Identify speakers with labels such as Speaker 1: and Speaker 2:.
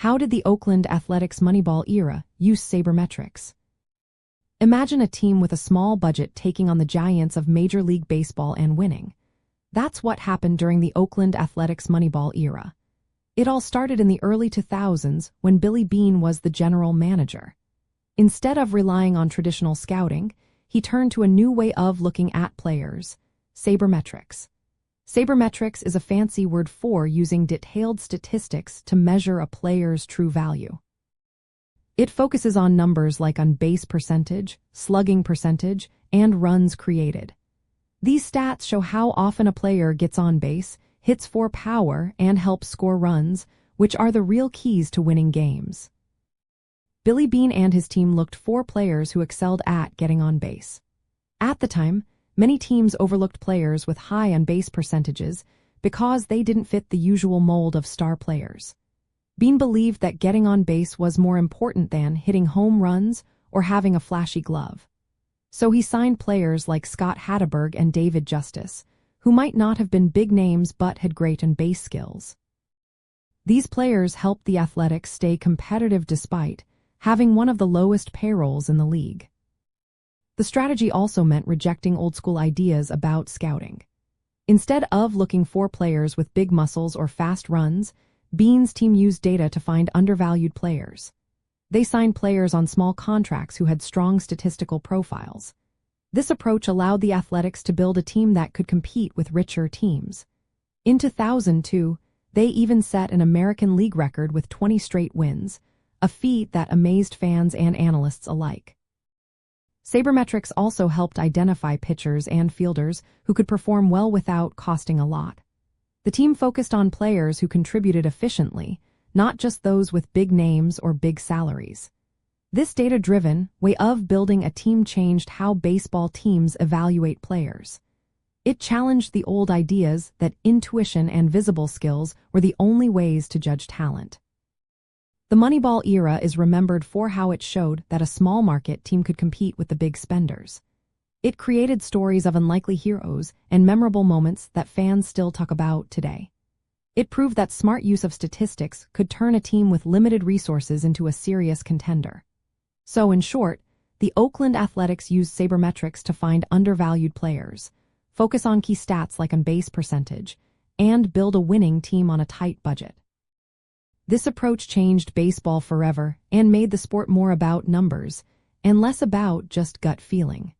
Speaker 1: How did the Oakland Athletics Moneyball era use sabermetrics? Imagine a team with a small budget taking on the giants of Major League Baseball and winning. That's what happened during the Oakland Athletics Moneyball era. It all started in the early 2000s when Beane was the general manager. Instead of relying on traditional scouting, he turned to a new way of looking at players: sabermetrics. Sabermetrics is a fancy word for using detailed statistics to measure a player's true value. It focuses on numbers like on-base percentage, slugging percentage, and runs created. These stats show how often a player gets on base, hits for power, and helps score runs, which are the real keys to winning games. Beane and his team looked for players who excelled at getting on base. At the time, many teams overlooked players with high on-base percentages because they didn't fit the usual mold of star players. Beane believed that getting on base was more important than hitting home runs or having a flashy glove. So he signed players like Scott Hatteberg and David Justice, who might not have been big names but had great on-base skills. These players helped the Athletics stay competitive despite having one of the lowest payrolls in the league. The strategy also meant rejecting old-school ideas about scouting. Instead of looking for players with big muscles or fast runs, Beane's team used data to find undervalued players. They signed players on small contracts who had strong statistical profiles. This approach allowed the Athletics to build a team that could compete with richer teams. In 2002, they even set an American League record with 20 straight wins, a feat that amazed fans and analysts alike. Sabermetrics also helped identify pitchers and fielders who could perform well without costing a lot. The team focused on players who contributed efficiently, not just those with big names or big salaries. This data-driven way of building a team changed how baseball teams evaluate players. It challenged the old ideas that intuition and visible skills were the only ways to judge talent. The Moneyball era is remembered for how it showed that a small market team could compete with the big spenders. It created stories of unlikely heroes and memorable moments that fans still talk about today. It proved that smart use of statistics could turn a team with limited resources into a serious contender. So, in short, the Oakland Athletics used sabermetrics to find undervalued players, focus on key stats like on-base percentage, and build a winning team on a tight budget. This approach changed baseball forever and made the sport more about numbers and less about just gut feeling.